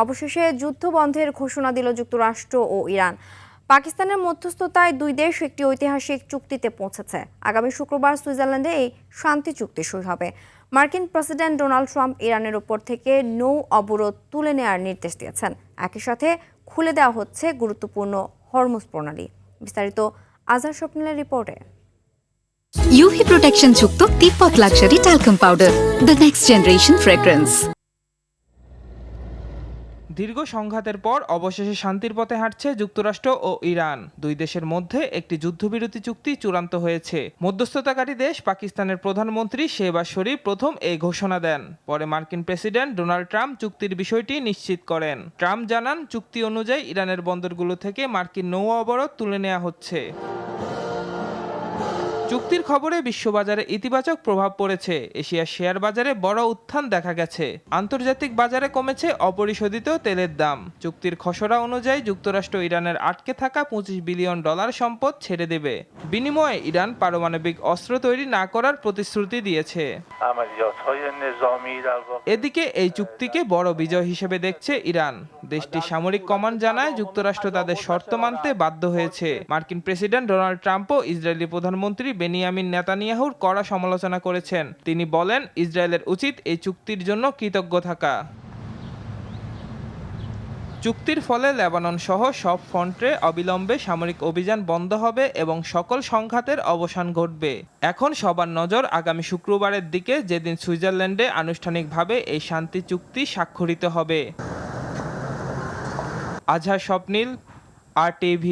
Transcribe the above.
অবশেষে যুদ্ধ বন্ধের ঘোষণা দিল যুক্তরাষ্ট্র ও ইরান। পাকিস্তানের মধ্যস্থতায় দুই দেশ একটি ঐতিহাসিক চুক্তিতে পৌঁছেছে। আগামী শুক্রবার সুইজারল্যান্ডে এই শান্তি চুক্তি সই হবে। মার্কিন প্রেসিডেন্ট ডোনাল্ড ট্রাম্প ইরানের উপর থেকে নৌ অবরোধ তুলে নেওয়ার নির্দেশ দিয়েছেন। একই সাথে খুলে দেওয়া হচ্ছে গুরুত্বপূর্ণ হরমুজ প্রণালী। বিস্তারিত আজহার স্বপ্নের রিপোর্টে। ইউভি প্রোটেকশন যুক্ত Tibet luxury talcum powder, the next generation fragrance. দীর্ঘ সংঘাতের পর অবশেষে শান্তির পথে হাঁটছে যুক্তরাষ্ট্র ও ইরান। দুই দেশের মধ্যে একটি যুদ্ধবিরতি চুক্তি চূড়ান্ত হয়েছে। মধ্যস্থতাকারী দেশ পাকিস্তানের প্রধানমন্ত্রী শেহবাজ শরীফ প্রথম এই ঘোষণা দেন। পরে মার্কিন প্রেসিডেন্ট ডোনাল্ড ট্রাম্প চুক্তির বিষয়টি নিশ্চিত করেন। ট্রাম্প জানান, চুক্তি অনুযায়ী ইরানের বন্দরগুলো থেকে মার্কিন নৌ অবরোধ তুলে নেওয়া হচ্ছে। চুক্তির খবরে বিশ্ববাজারে ইতিবাচক প্রভাব পড়েছে। এশিয়ার শেয়ার বাজারে বড় উত্থান দেখা গেছে। আন্তর্জাতিক বাজারে কমেছে অপরিশোধিত তেলের দাম। চুক্তির খসড়া অনুযায়ী যুক্তরাষ্ট্র ইরানের আটকে থাকা $25 বিলিয়ন সম্পদ ছেড়ে দেবে। বিনিময়ে ইরান পারমাণবিক অস্ত্র তৈরি না করার প্রতিশ্রুতি দিয়েছে। এদিকে এই চুক্তিকে বড় বিজয় হিসেবে দেখছে ইরান। দেশটির সামরিক কমান্ড জানায়, যুক্তরাষ্ট্র তাদের শর্ত মানতে বাধ্য হয়েছে। মার্কিন প্রেসিডেন্ট ডোনাল্ড ট্রাম্পও ইসরায়েলি প্রধানমন্ত্রী বেনিয়ামিন নেতানিয়াহুর কড়া সমালোচনা করেছেন। তিনি বলেন, ইসরায়েলের উচিত এই চুক্তির জন্য কৃতজ্ঞ থাকা। চুক্তির ফলে লেবানন সহ সব ফ্রন্টে অবিলম্বে সামরিক অভিযান বন্ধ হবে এবং সকল সংঘাতের অবসান ঘটবে। এখন সবার নজর আগামী শুক্রবারের দিকে, যেদিন সুইজারল্যান্ডে আনুষ্ঠানিকভাবে এই শান্তি চুক্তি স্বাক্ষরিত হবে। আজহার স্বপ্নীল, RTV।